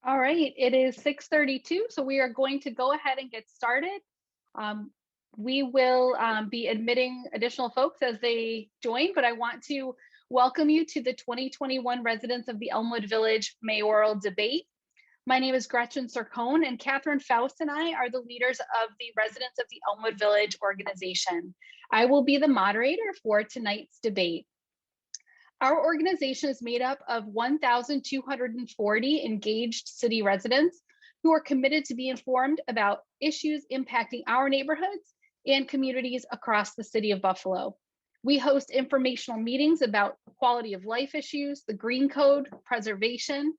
All right, it is 6:32, so we are going to go ahead and get started. Um, we will be admitting additional folks as they join, but I want to welcome you to the 2021 residents of the Elmwood Village Mayoral Debate. My name is Gretchen Sircone, and Catherine Faust and I are the leaders of the residents of the Elmwood Village organization. I will be the moderator for tonight's debate. Our organization is made up of 1,240 engaged city residents who are committed to be informed about issues impacting our neighborhoods and communities across the city of Buffalo. We host informational meetings about quality of life issues, the Green Code, preservation,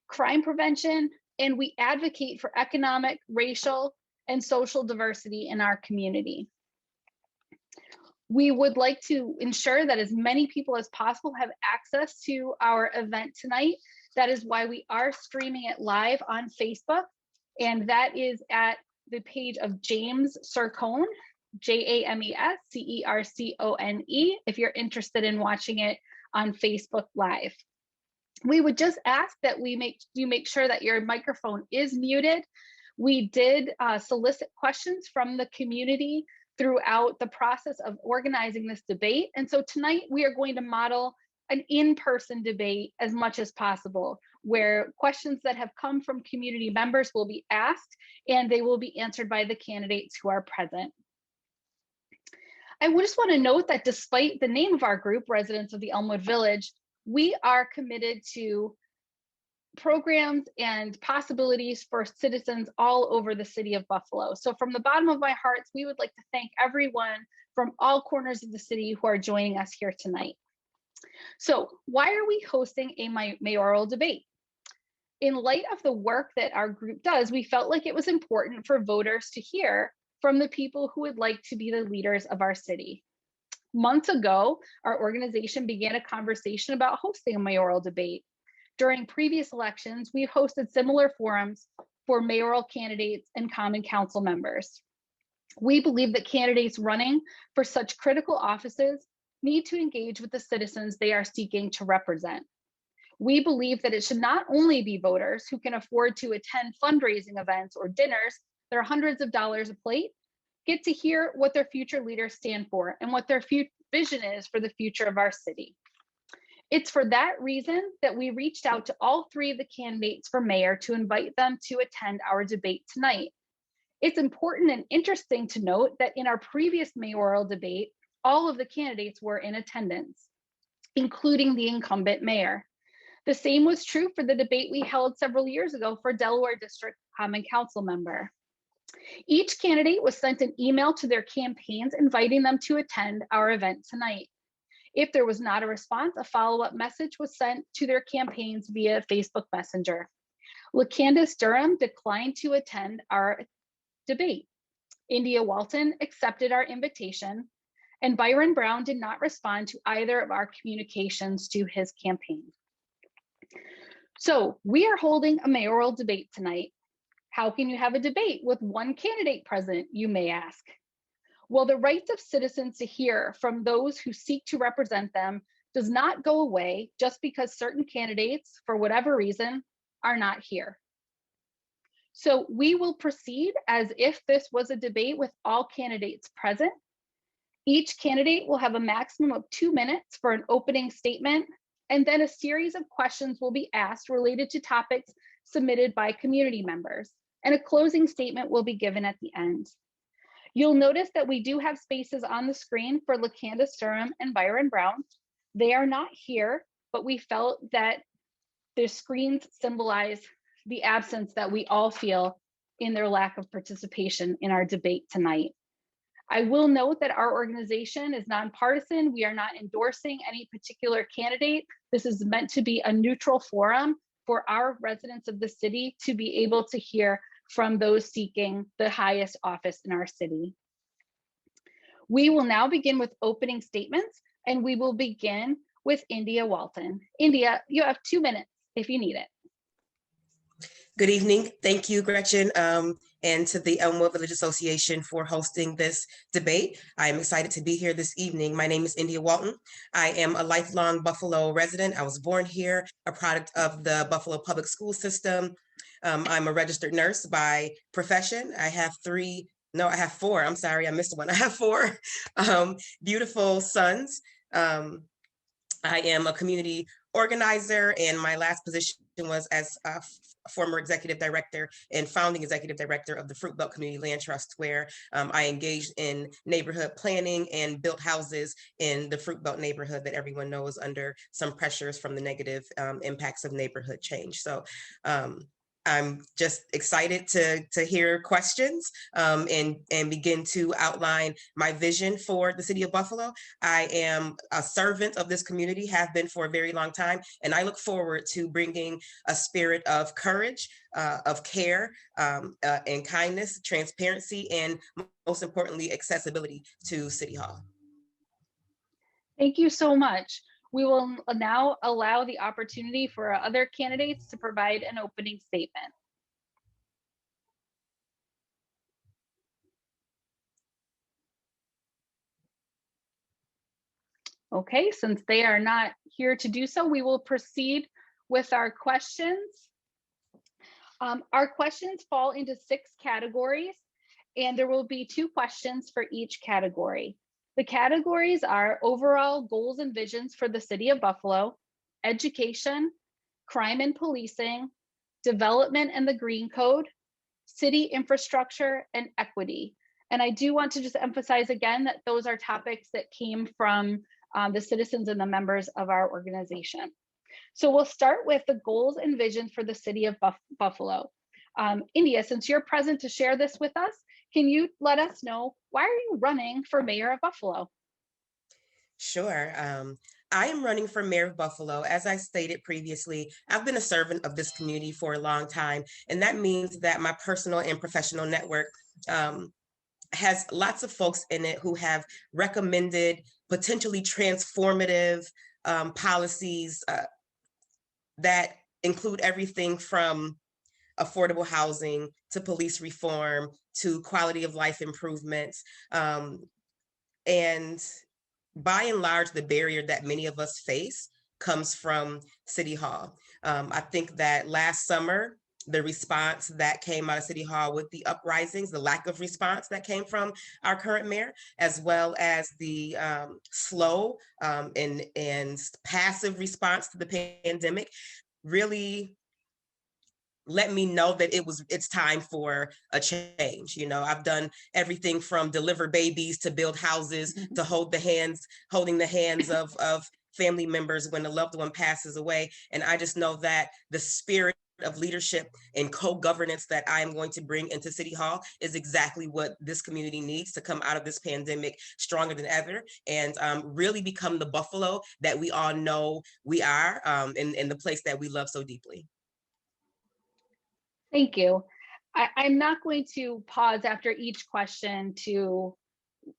crime prevention, and we advocate for economic, racial, and social diversity in our community. We would like to ensure that as many people as possible have access to our event tonight. That is why we are streaming it live on Facebook, and that is at the page of James Sircone, JamesCercone, if you're interested in watching it on Facebook Live. We would just ask that you make sure that your microphone is muted. We did solicit questions from the community throughout the process of organizing this debate. And so tonight we are going to model an in-person debate as much as possible, where questions that have come from community members will be asked and they will be answered by the candidates who are present. I just want to note that despite the name of our group, Residents of the Elmwood Village, we are committed to programs and possibilities for citizens all over the city of Buffalo. So from the bottom of my heart, we would like to thank everyone from all corners of the city who are joining us here tonight. So why are we hosting a mayoral debate? In light of the work that our group does, we felt like it was important for voters to hear from the people who would like to be the leaders of our city. Months ago, our organization began a conversation about hosting a mayoral debate. During previous elections, we've hosted similar forums for mayoral candidates and common council members. We believe that candidates running for such critical offices need to engage with the citizens they are seeking to represent. We believe that it should not only be voters who can afford to attend fundraising events or dinners that are hundreds of dollars a plate get to hear what their future leaders stand for and what their vision is for the future of our city. It's for that reason that we reached out to all three of the candidates for mayor to invite them to attend our debate tonight. It's important and interesting to note that in our previous mayoral debate, all of the candidates were in attendance, including the incumbent mayor. The same was true for the debate we held several years ago for Delaware District Common Council member. Each candidate was sent an email to their campaigns inviting them to attend our event tonight. If there was not a response, a follow-up message was sent to their campaigns via Facebook Messenger. LaCandace Durham declined to attend our debate. India Walton accepted our invitation, and Byron Brown did not respond to either of our communications to his campaign. So we are holding a mayoral debate tonight. How can you have a debate with one candidate present, you may ask? Well, the rights of citizens to hear from those who seek to represent them does not go away just because certain candidates, for whatever reason, are not here. So we will proceed as if this was a debate with all candidates present. Each candidate will have a maximum of 2 minutes for an opening statement, and then a series of questions will be asked related to topics submitted by community members, and a closing statement will be given at the end. You'll notice that we do have spaces on the screen for LaCandace Durham and Byron Brown. They are not here, but we felt that their screens symbolize the absence that we all feel in their lack of participation in our debate tonight. I will note that our organization is nonpartisan. We are not endorsing any particular candidate. This is meant to be a neutral forum for our residents of the city to be able to hear from those seeking the highest office in our city. We will now begin with opening statements, and we will begin with India Walton. India, you have 2 minutes if you need it. Good evening. Thank you, Gretchen, and to the Elmwood Village Association for hosting this debate. I am excited to be here this evening. My name is India Walton. I am a lifelong Buffalo resident. I was born here, a product of the Buffalo public school system. I'm a registered nurse by profession. I have four. I'm sorry, I missed one. I have four beautiful sons. I am a community organizer, and my last position was as a former executive director and founding executive director of the Fruit Belt Community Land Trust, where I engaged in neighborhood planning and built houses in the Fruit Belt neighborhood that everyone knows under some pressures from the negative impacts of neighborhood change. So I'm just excited to hear questions and begin to outline my vision for the city of Buffalo. I am a servant of this community, have been for a very long time, and I look forward to bringing a spirit of courage, of care, and kindness, transparency, and most importantly, accessibility to City Hall. Thank you so much. We will now allow the opportunity for other candidates to provide an opening statement. Okay, since they are not here to do so, we will proceed with our questions. Our questions fall into 6 categories, and there will be 2 questions for each category. The categories are overall goals and visions for the city of Buffalo, education, crime and policing, development and the green code, city infrastructure, and equity. And I do want to just emphasize again that those are topics that came from the citizens and the members of our organization. So we'll start with the goals and visions for the city of Buffalo. India, since you're present to share this with us, can you let us know, why are you running for mayor of Buffalo? Sure. I am running for mayor of Buffalo. As I stated previously, I've been a servant of this community for a long time, and that means that my personal and professional network has lots of folks in it who have recommended potentially transformative policies that include everything from affordable housing to police reform to quality of life improvements. And by and large, the barrier that many of us face comes from City Hall. I think that last summer, the response that came out of City Hall with the uprisings, the lack of response that came from our current mayor, as well as the slow and passive response to the pandemic, really let me know that it's time for a change. You know, I've done everything from deliver babies to build houses to holding the hands of family members when a loved one passes away. And I just know that the spirit of leadership and co-governance that I am going to bring into City Hall is exactly what this community needs to come out of this pandemic stronger than ever, and really become the Buffalo that we all know we are, in the place that we love so deeply. Thank you. I'm not going to pause after each question to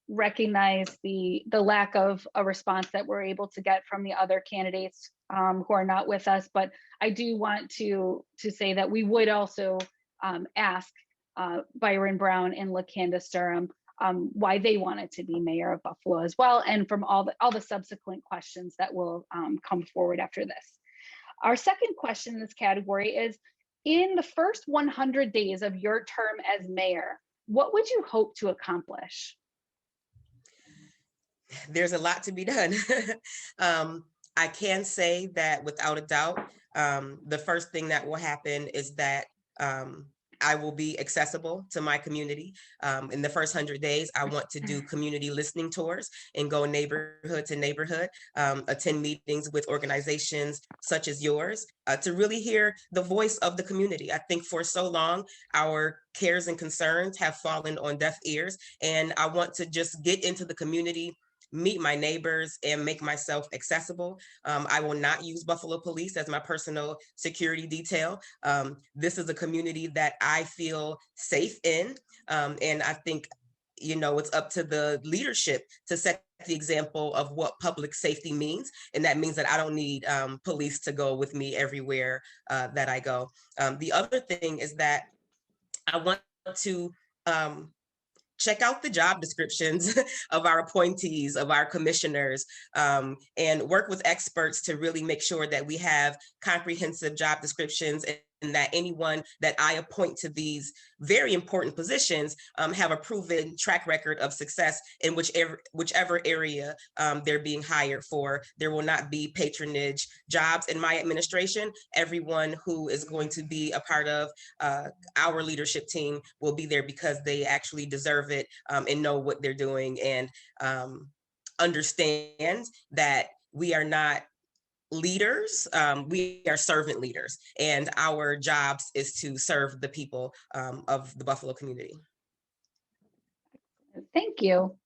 recognize the lack of a response that we're able to get from the other candidates who are not with us, but I do want to say that we would also ask Byron Brown and LaCandace Durham why they wanted to be mayor of Buffalo as well, and from all the subsequent questions that will come forward after this. Our second question in this category is, in the first 100 days of your term as mayor, what would you hope to accomplish? There's a lot to be done. I can say that without a doubt, the first thing that will happen is that I will be accessible to my community. In the first 100 days, I want to do community listening tours and go neighborhood to neighborhood, attend meetings with organizations such as yours, to really hear the voice of the community. I think for so long, our cares and concerns have fallen on deaf ears, and I want to just get into the community, meet my neighbors, and make myself accessible. I will not use Buffalo Police as my personal security detail. This is a community that I feel safe in. And I think, you know, it's up to the leadership to set the example of what public safety means. And that means that I don't need police to go with me everywhere that I go. The other thing is that I want to check out the job descriptions of our appointees, of our commissioners, and work with experts to really make sure that we have comprehensive job descriptions and that anyone that I appoint to these very important positions have a proven track record of success in whichever area they're being hired for. There will not be patronage jobs in my administration. Everyone who is going to be a part of our leadership team will be there because they actually deserve it and know what they're doing, and understand that we are not leaders, we are servant leaders, and our jobs is to serve the people of the Buffalo community. Thank you.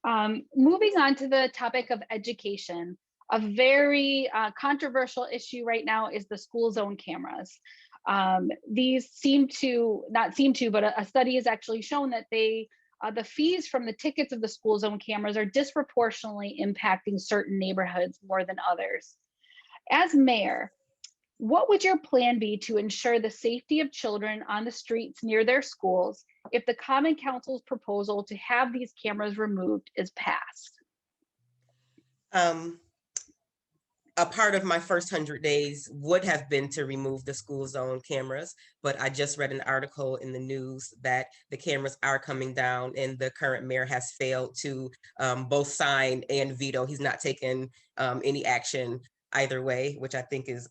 Moving on to the topic of education, a very controversial issue right now is the school zone cameras. These but a study has actually shown that the fees from the tickets of the school zone cameras are disproportionately impacting certain neighborhoods more than others. As mayor, what would your plan be to ensure the safety of children on the streets near their schools if the Common Council's proposal to have these cameras removed is passed? A part of my first 100 days would have been to remove the school zone cameras, but I just read an article in the news that the cameras are coming down, and the current mayor has failed to both sign and veto. He's not taken any action either way, which I think is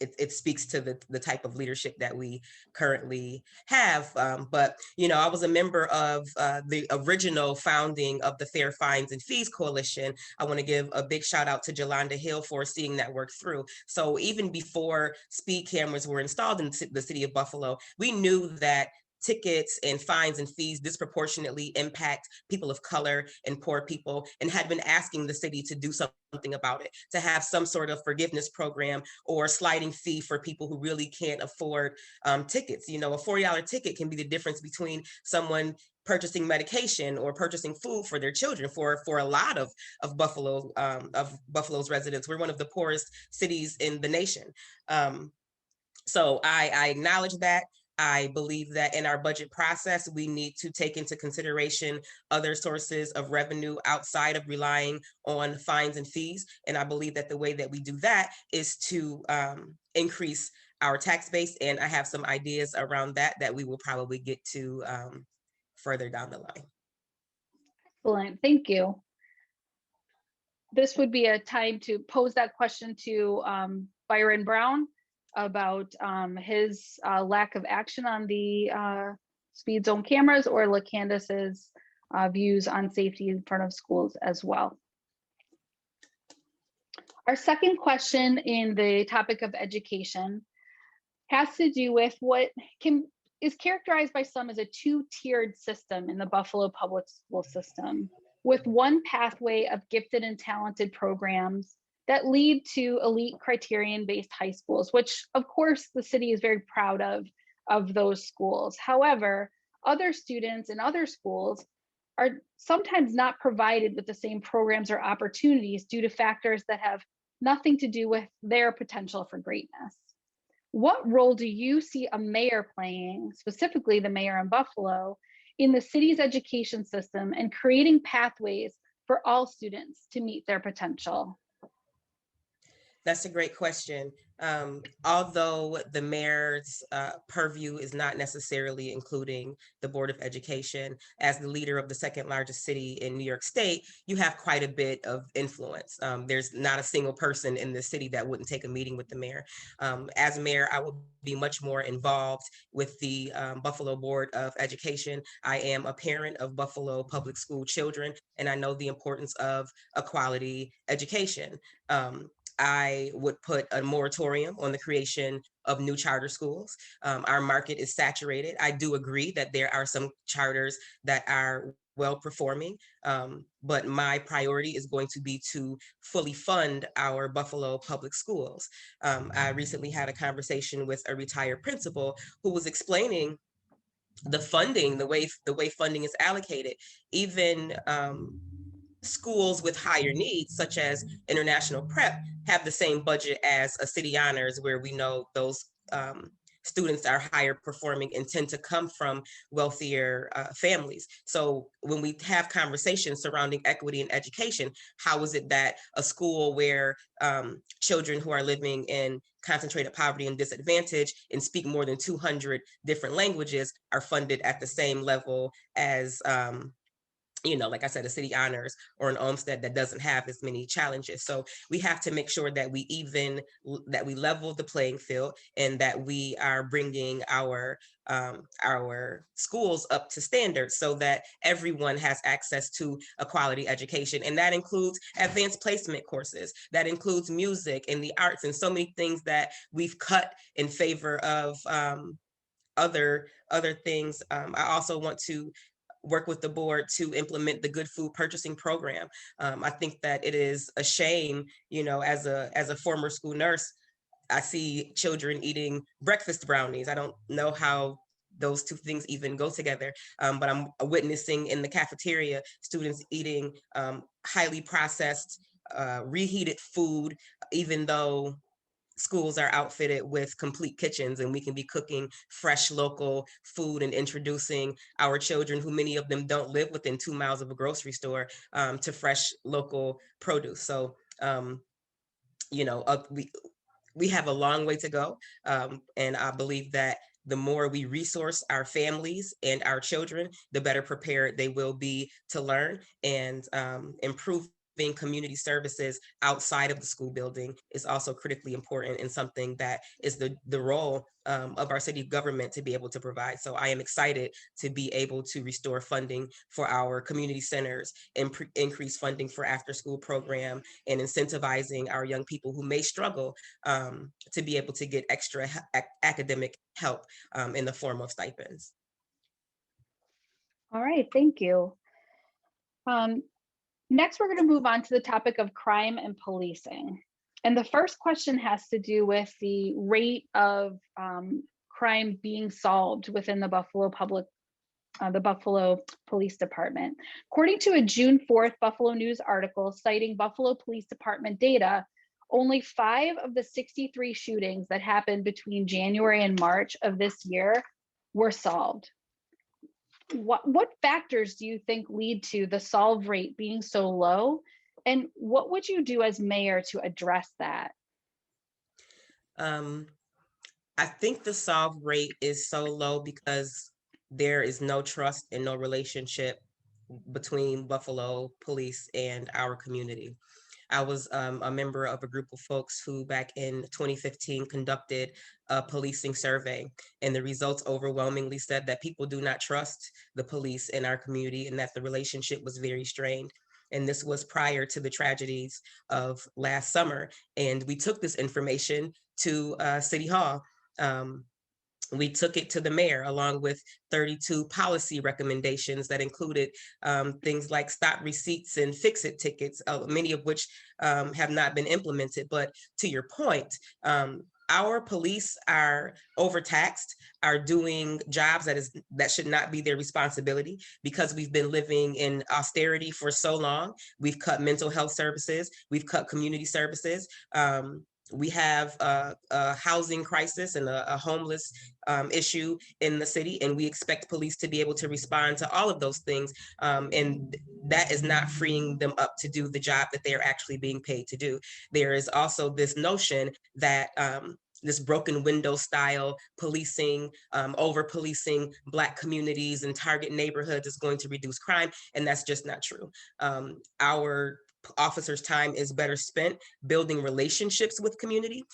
it speaks to the type of leadership that we currently have. But, you know, I was a member of the original founding of the Fair Fines and Fees Coalition. I want to give a big shout out to Jolanda Hill for seeing that work through. So even before speed cameras were installed in the city of Buffalo, we knew that tickets and fines and fees disproportionately impact people of color and poor people, and had been asking the city to do something about it, to have some sort of forgiveness program or sliding fee for people who really can't afford tickets. You know, a $40 ticket can be the difference between someone purchasing medication or purchasing food for their children. For a lot of Buffalo's residents, we're one of the poorest cities in the nation. So I acknowledge that. I believe that in our budget process, we need to take into consideration other sources of revenue outside of relying on fines and fees. And I believe that the way that we do that is to increase our tax base. And I have some ideas around that we will probably get to further down the line. Excellent, thank you. This would be a time to pose that question to Byron Brown about his lack of action on the speed zone cameras, or LaCandace's views on safety in front of schools as well. Our second question in the topic of education has to do with what is characterized by some as a two-tiered system in the Buffalo public school system, with one pathway of gifted and talented programs that lead to elite criterion-based high schools, which of course the city is very proud of those schools. However, other students in other schools are sometimes not provided with the same programs or opportunities due to factors that have nothing to do with their potential for greatness. What role do you see a mayor playing, specifically the mayor in Buffalo, in the city's education system and creating pathways for all students to meet their potential? That's a great question. Although the mayor's purview is not necessarily including the Board of Education, as the leader of the second largest city in New York State, you have quite a bit of influence. There's not a single person in the city that wouldn't take a meeting with the mayor. As mayor, I will be much more involved with the Buffalo Board of Education. I am a parent of Buffalo public school children, and I know the importance of a quality education. I would put a moratorium on the creation of new charter schools. Our market is saturated. I do agree that there are some charters that are well performing, but my priority is going to be to fully fund our Buffalo public schools. I recently had a conversation with a retired principal who was explaining the funding, the way funding is allocated. Even schools with higher needs, such as international prep, have the same budget as a city honors, where we know those students are higher performing and tend to come from wealthier families. So when we have conversations surrounding equity in education, how is it that a school where children who are living in concentrated poverty and disadvantage and speak more than 200 different languages are funded at the same level as like I said, a city honors or an Olmsted that doesn't have as many challenges. So we have to make sure that we level the playing field and that we are bringing our schools up to standards so that everyone has access to a quality education. And that includes advanced placement courses, that includes music and the arts and so many things that we've cut in favor of other things. I also want to work with the board to implement the good food purchasing program. I think that it is a shame, as a former school nurse, I see children eating breakfast brownies. I don't know how those two things even go together, but I'm witnessing in the cafeteria students eating highly processed, reheated food, even though schools are outfitted with complete kitchens and we can be cooking fresh local food and introducing our children, who many of them don't live within 2 miles of a grocery store, to fresh local produce. So we have a long way to go, and I believe that the more we resource our families and our children, the better prepared they will be to learn. And improving community services outside of the school building is also critically important and something that is the role of our city government to be able to provide. So I am excited to be able to restore funding for our community centers and increase funding for after school program and incentivizing our young people who may struggle to be able to get extra academic help in the form of stipends. All right, thank you. Next, we're going to move on to the topic of crime and policing. And the first question has to do with the rate of crime being solved within the Buffalo Police Department. According to a June 4th Buffalo News article citing Buffalo Police Department data, only 5 of the 63 shootings that happened between January and March of this year were solved. What factors do you think lead to the solve rate being so low? And what would you do as mayor to address that? I think the solve rate is so low because there is no trust and no relationship between Buffalo police and our community. I was a member of a group of folks who back in 2015 conducted a policing survey, and the results overwhelmingly said that people do not trust the police in our community and that the relationship was very strained. And this was prior to the tragedies of last summer. And we took this information to City Hall. We took it to the mayor along with 32 policy recommendations that included things like stop receipts and fix-it tickets, many of which have not been implemented. But to your point, our police are overtaxed, are doing jobs that should not be their responsibility because we've been living in austerity for so long. We've cut mental health services, we've cut community services. We have a housing crisis and a homeless issue in the city, and we expect police to be able to respond to all of those things. And that is not freeing them up to do the job that they are actually being paid to do. There is also this notion that this broken window style policing, over policing Black communities and target neighborhoods is going to reduce crime, and that's just not true. Our officers' time is better spent building relationships with community.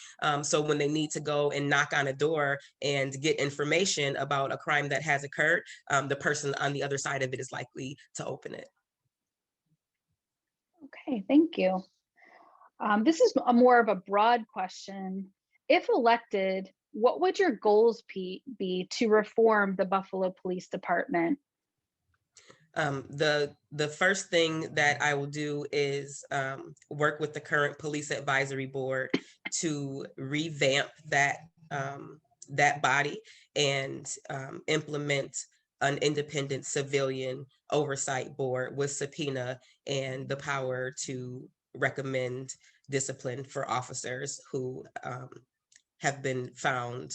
So when they need to go and knock on a door and get information about a crime that has occurred, the person on the other side of it is likely to open it. Okay, thank you. This is more of a broad question. If elected, what would your goals be to reform the Buffalo Police Department? The first thing that I will do is work with the current police advisory board to revamp that body and implement an independent civilian oversight board with subpoena and the power to recommend discipline for officers who have been found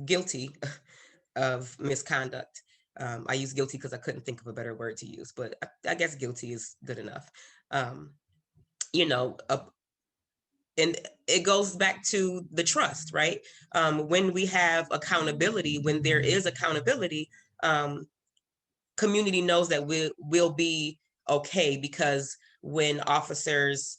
guilty of misconduct. I use guilty because I couldn't think of a better word to use, but I guess guilty is good enough. You know, and it goes back to the trust, right? When we have accountability, when there is accountability, community knows that we'll be okay, because when officers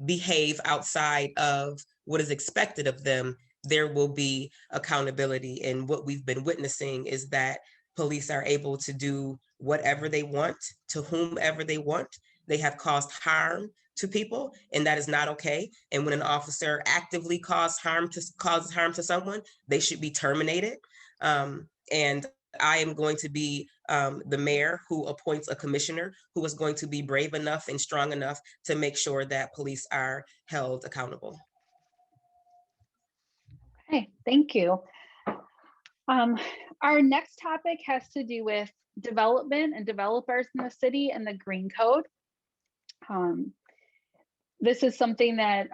behave outside of what is expected of them, there will be accountability. And what we've been witnessing is that police are able to do whatever they want to whomever they want. They have caused harm to people, and that is not okay. And when an officer actively causes harm to someone, they should be terminated. And I am going to be the mayor who appoints a commissioner who is going to be brave enough and strong enough to make sure that police are held accountable. Okay, thank you. Our next topic has to do with development and developers in the city and the Green Code. This is something that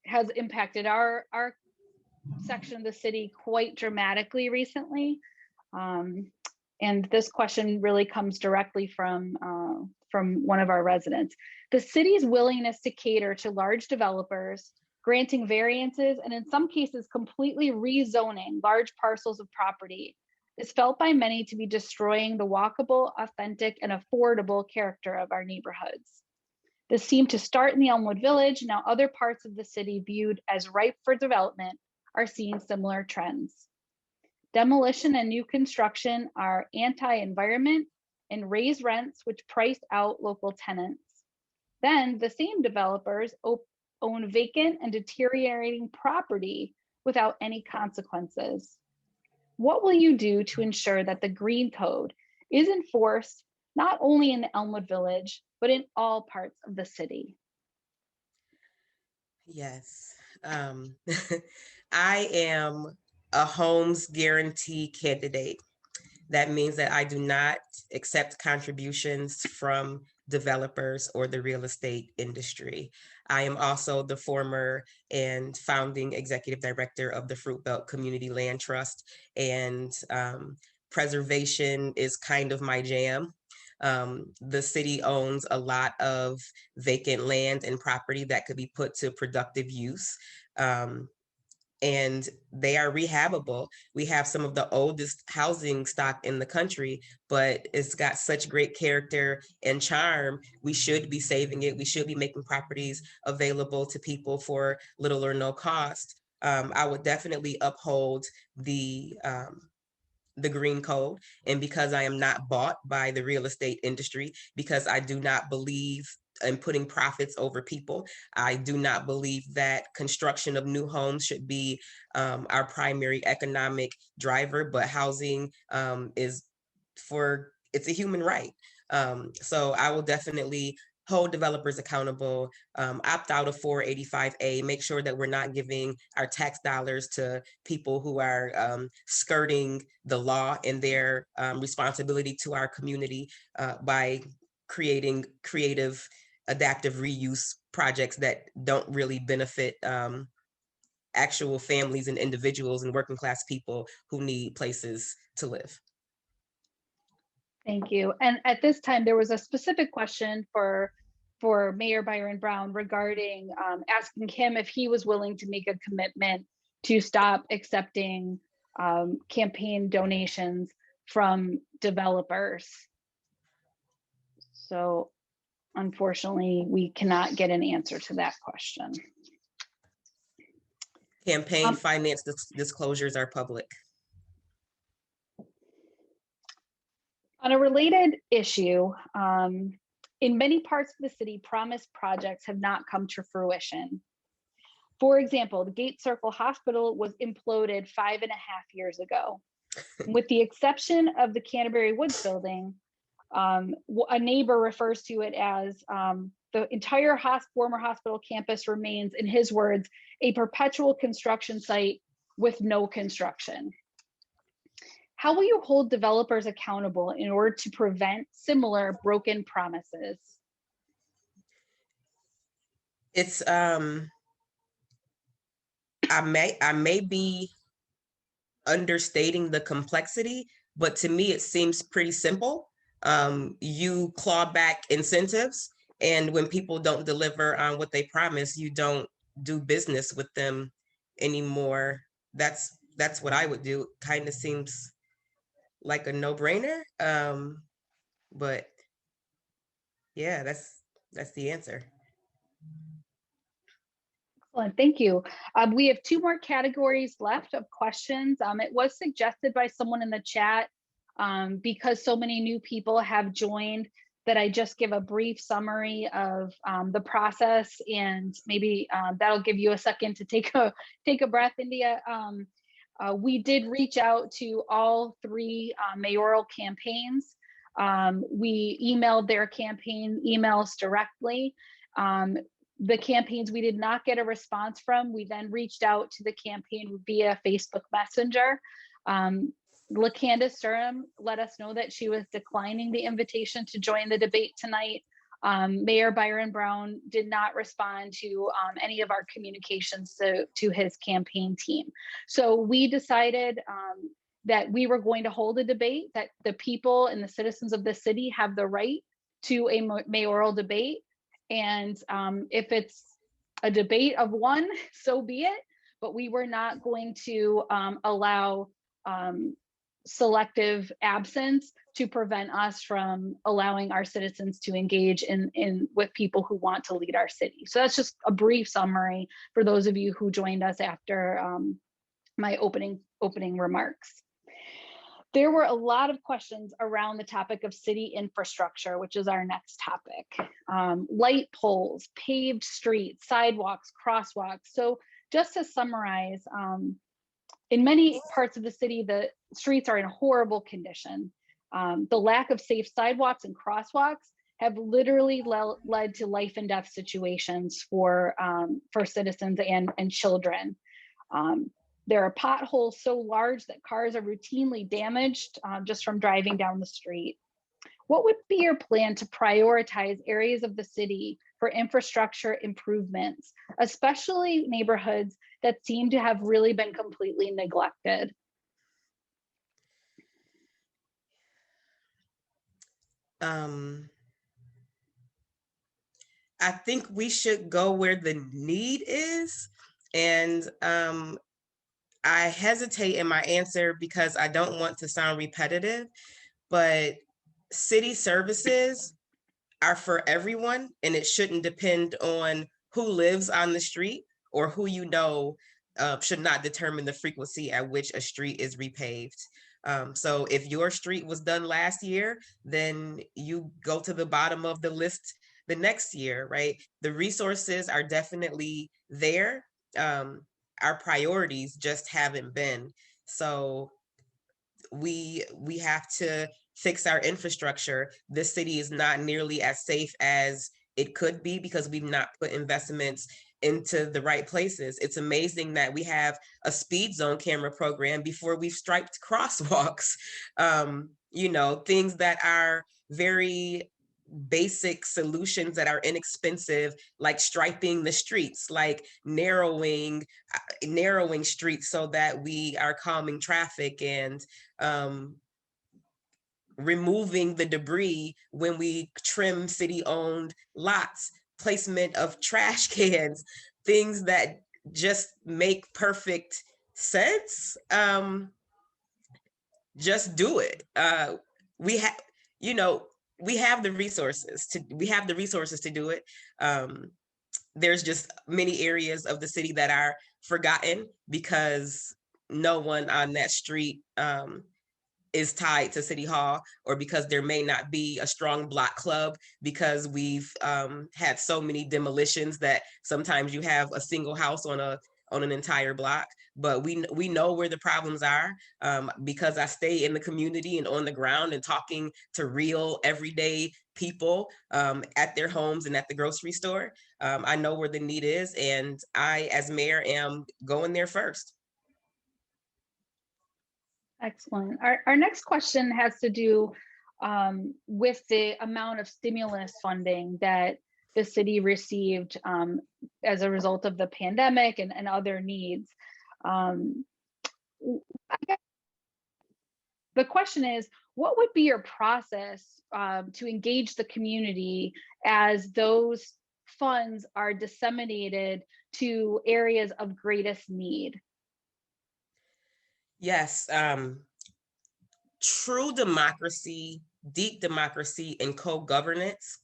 has impacted our section of the city quite dramatically recently. And this question really comes directly from one of our residents. The city's willingness to cater to large developers, granting variances, and in some cases completely rezoning large parcels of property is felt by many to be destroying the walkable, authentic, and affordable character of our neighborhoods. This seemed to start in the Elmwood Village. Now other parts of the city viewed as ripe for development are seeing similar trends. Demolition and new construction are anti-environment and raise rents, which price out local tenants. Then the same developers own vacant and deteriorating property without any consequences. What will you do to ensure that the Green Code is enforced not only in the Elmwood Village, but in all parts of the city? Yes. I am a homes guarantee candidate. That means that I do not accept contributions from developers or the real estate industry. I am also the former and founding executive director of the Fruit Belt Community Land Trust, and preservation is kind of my jam. The city owns a lot of vacant land and property that could be put to productive use. And they are rehabable. We have some of the oldest housing stock in the country, but it's got such great character and charm. We should be saving it. We should be making properties available to people for little or no cost. I would definitely uphold the Green Code. And because I am not bought by the real estate industry, because I do not believe in putting profits over people, I do not believe that construction of new homes should be our primary economic driver, but housing it's a human right. So I will definitely hold developers accountable, opt out of 485A, make sure that we're not giving our tax dollars to people who are skirting the law and their responsibility to our community by creating creative, adaptive reuse projects that don't really benefit actual families and individuals and working class people who need places to live. Thank you. And at this time, there was a specific question for Mayor Byron Brown regarding asking him if he was willing to make a commitment to stop accepting campaign donations from developers. So unfortunately, we cannot get an answer to that question. Campaign finance disclosures are public. On a related issue, in many parts of the city, promised projects have not come to fruition. For example, the Gate Circle Hospital was imploded 5.5 years ago. With the exception of the Canterbury Woods building, a neighbor refers to it as the entire former hospital campus remains, in his words, a perpetual construction site with no construction. How will you hold developers accountable in order to prevent similar broken promises? It's I may be understating the complexity, but to me, it seems pretty simple. You claw back incentives, and when people don't deliver on what they promise, you don't do business with them anymore. That's what I would do. Kind of seems like a no-brainer. But yeah, that's the answer. Excellent, thank you. We have 2 more categories left of questions. It was suggested by someone in the chat, because so many new people have joined, that I just give a brief summary of the process, and maybe that'll give you a second to take a breath, India. We did reach out to all 3 mayoral campaigns. We emailed their campaign emails directly. The campaigns we did not get a response from, we then reached out to the campaign via Facebook Messenger. LaCandace Durham let us know that she was declining the invitation to join the debate tonight. Mayor Byron Brown did not respond to any of our communications to his campaign team. So we decided that we were going to hold a debate, that the people and the citizens of the city have the right to a mayoral debate. And if it's a debate of one, so be it. But we were not going to allow selective absence to prevent us from allowing our citizens to engage in with people who want to lead our city. So that's just a brief summary for those of you who joined us after my opening remarks. There were a lot of questions around the topic of city infrastructure, which is our next topic. Light poles, paved streets, sidewalks, crosswalks. So just to summarize, in many parts of the city, the streets are in horrible condition. The lack of safe sidewalks and crosswalks have literally led to life and death situations for citizens and children. There are potholes so large that cars are routinely damaged just from driving down the street. What would be your plan to prioritize areas of the city for infrastructure improvements, especially neighborhoods that seem to have really been completely neglected? I think we should go where the need is. And I hesitate in my answer because I don't want to sound repetitive, but city services are for everyone, and it shouldn't depend on who lives on the street or who you know. Should not determine the frequency at which a street is repaved. So if your street was done last year, then you go to the bottom of the list the next year, right? The resources are definitely there. Our priorities just haven't been. So we have to fix our infrastructure. This city is not nearly as safe as it could be because we've not put investments into the right places. It's amazing that we have a speed zone camera program before we've striped crosswalks. Things that are very basic solutions that are inexpensive, like striping the streets, like narrowing streets so that we are calming traffic, and removing the debris when we trim city-owned lots, placement of trash cans, things that just make perfect sense. Just do it. We have, we have the resources to do it. There's just many areas of the city that are forgotten because no one on that street is tied to City Hall, or because there may not be a strong block club because we've had so many demolitions that sometimes you have a single house on an entire block. But we know where the problems are, because I stay in the community and on the ground and talking to real everyday people at their homes and at the grocery store. I know where the need is, and I, as mayor, am going there first. Excellent. Our next question has to do with the amount of stimulus funding that the city received as a result of the pandemic and other needs. I guess the question is, what would be your process to engage the community as those funds are disseminated to areas of greatest need? Yes, true democracy, deep democracy, and co-governance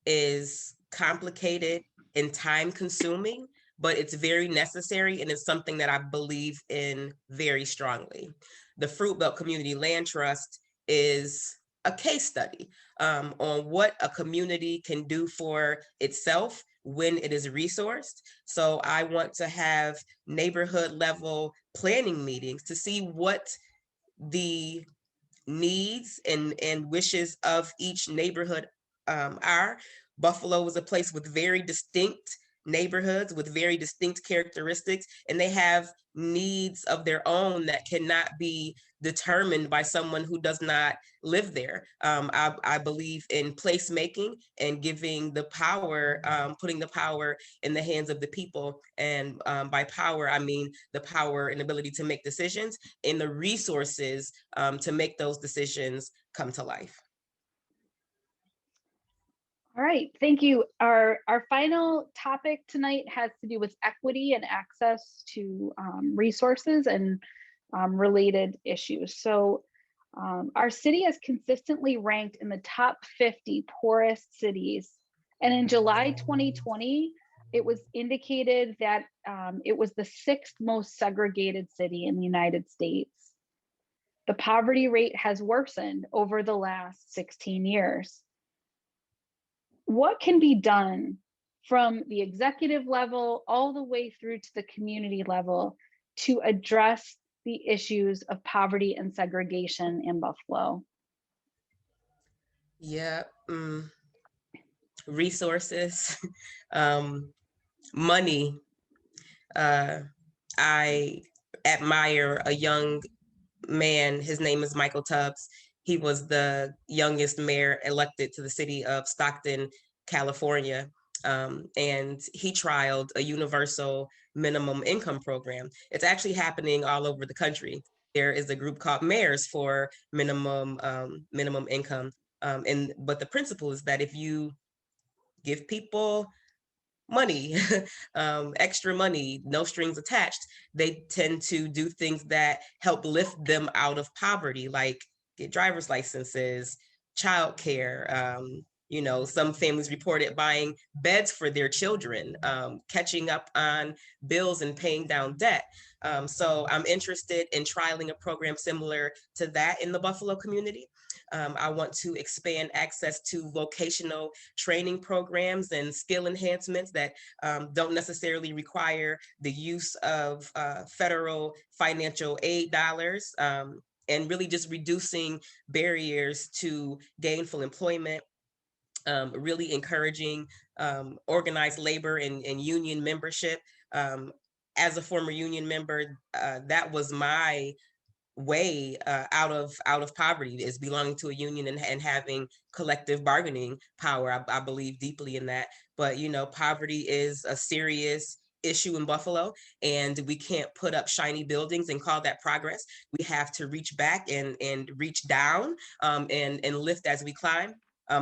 is complicated and time consuming, but it's very necessary, and it's something that I believe in very strongly. The Fruit Belt Community Land Trust is a case study on what a community can do for itself when it is resourced. So I want to have neighborhood level planning meetings to see what the needs and wishes of each neighborhood are. Buffalo is a place with very distinct neighborhoods with very distinct characteristics, and they have needs of their own that cannot be determined by someone who does not live there. I believe in placemaking and giving the power, putting the power in the hands of the people. And by power, I mean the power and ability to make decisions and the resources to make those decisions come to life. All right, thank you. Our final topic tonight has to do with equity and access to resources and related issues. So our city is consistently ranked in the top 50 poorest cities. And in July 2020, it was indicated that it was the 6th most segregated city in the United States. The poverty rate has worsened over the last 16 years. What can be done from the executive level all the way through to the community level to address the issues of poverty and segregation in Buffalo? Yeah, resources, money. I admire a young man. His name is Michael Tubbs. He was the youngest mayor elected to the city of Stockton, California. And he trialed a universal minimum income program. It's actually happening all over the country. There is a group called Mayors for minimum income. But the principle is that if you give people money, extra money, no strings attached, they tend to do things that help lift them out of poverty, like get driver's licenses, childcare. Some families reported buying beds for their children, catching up on bills and paying down debt. So I'm interested in trialing a program similar to that in the Buffalo community. I want to expand access to vocational training programs and skill enhancements that don't necessarily require the use of federal financial aid dollars, and really just reducing barriers to gainful employment. Really encouraging organized labor and union membership. As a former union member, that was my way out of poverty, is belonging to a union and having collective bargaining power. I believe deeply in that. But poverty is a serious issue in Buffalo, and we can't put up shiny buildings and call that progress. We have to reach back and reach down, and lift as we climb.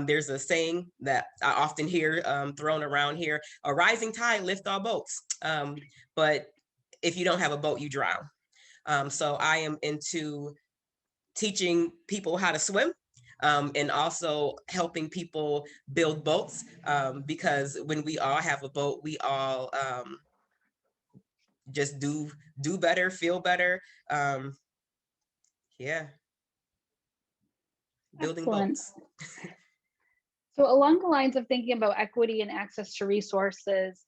There's a saying that I often hear thrown around here: a rising tide lifts all boats. But if you don't have a boat, you drown. So I am into teaching people how to swim, and also helping people build boats, because when we all have a boat, we all just do better, feel better. Yeah, building Excellent. boats. So along the lines of thinking about equity and access to resources,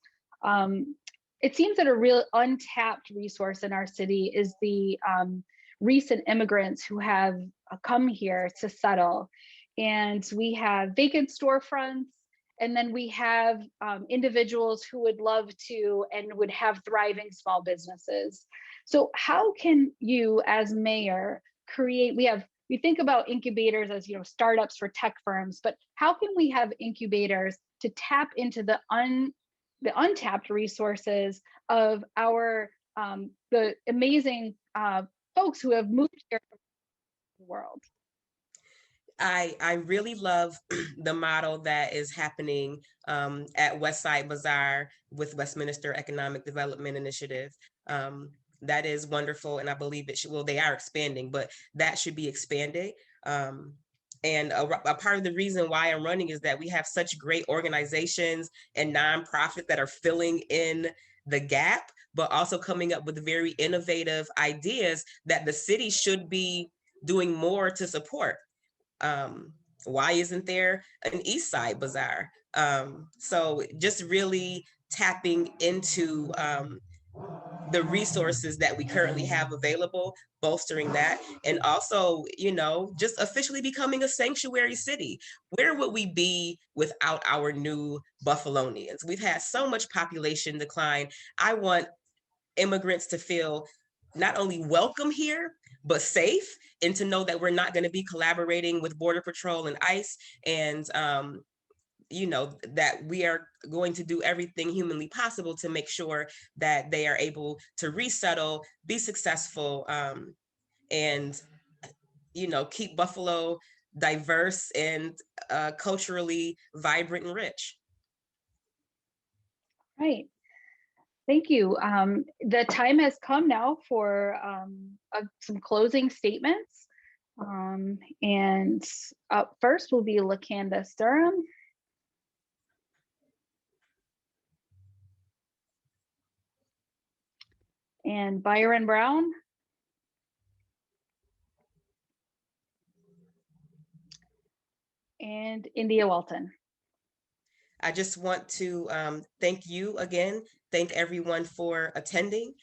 it seems that a real untapped resource in our city is the recent immigrants who have come here to settle. And we have vacant storefronts, and then we have individuals who would love to and would have thriving small businesses. So how can you as mayor create, we have we think about incubators as, startups for tech firms, but how can we have incubators to tap into the untapped resources of our the amazing folks who have moved here from the world? I really love the model that is happening at Westside Bazaar with Westminster Economic Development Initiative. That is wonderful, and I believe it should, well, they are expanding, but that should be expanded. And a part of the reason why I'm running is that we have such great organizations and nonprofit that are filling in the gap, but also coming up with very innovative ideas that the city should be doing more to support. Why isn't there an East Side Bazaar? So just really tapping into the resources that we currently have available, bolstering that, and also, just officially becoming a sanctuary city. Where would we be without our new Buffalonians? We've had so much population decline. I want immigrants to feel not only welcome here, but safe, and to know that we're not going to be collaborating with Border Patrol and ICE, and that we are going to do everything humanly possible to make sure that they are able to resettle, be successful, and keep Buffalo diverse and culturally vibrant and rich. Right. Thank you. The time has come now for some closing statements. And up first will be LaCandace Durham. And Byron Brown. And India Walton. I just want to thank you again. Thank everyone for attending.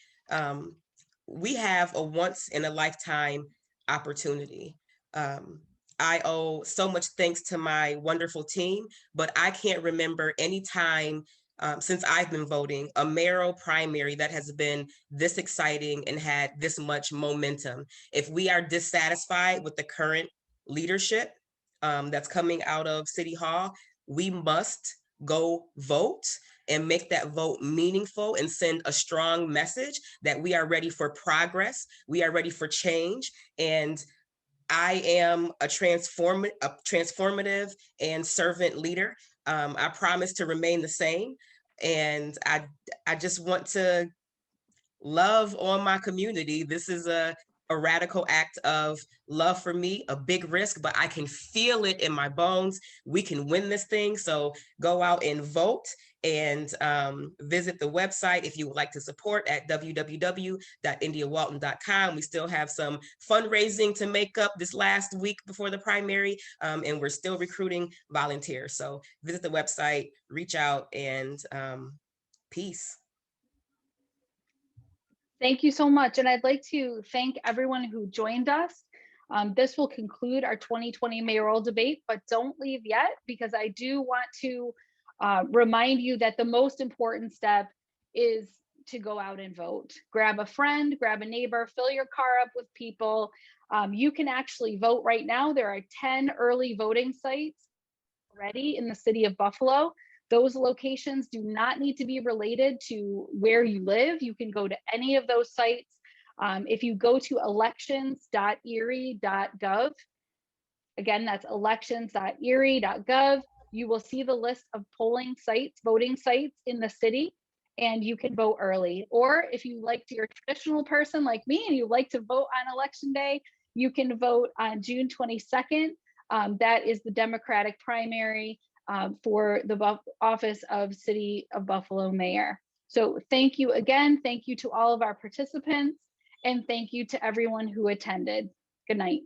We have a once in a lifetime opportunity. I owe so much thanks to my wonderful team, but I can't remember any time since I've been voting, a mayoral primary that has been this exciting and had this much momentum. If we are dissatisfied with the current leadership that's coming out of City Hall, we must go vote and make that vote meaningful and send a strong message that we are ready for progress, we are ready for change. And I am a transformative and servant leader. I promise to remain the same. And I just want to love on my community. This is a radical act of love for me, a big risk, but I can feel it in my bones. We can win this thing. So go out and vote, and visit the website if you would like to support at www.indiawalton.com. We still have some fundraising to make up this last week before the primary, and we're still recruiting volunteers. So visit the website, reach out, and peace. Thank you so much. And I'd like to thank everyone who joined us. This will conclude our 2020 mayoral debate, but don't leave yet, because I do want to remind you that the most important step is to go out and vote. Grab a friend, grab a neighbor, fill your car up with people. You can actually vote right now. There are 10 early voting sites already in the city of Buffalo. Those locations do not need to be related to where you live. You can go to any of those sites. If you go to elections.erie.gov, again, that's elections.erie.gov, you will see the list of polling sites, voting sites in the city, and you can vote early. Or if you like to, you're a traditional person like me and you like to vote on election day, you can vote on June 22nd. That is the Democratic primary for the office of City of Buffalo Mayor. So thank you again. Thank you to all of our participants, and thank you to everyone who attended. Good night.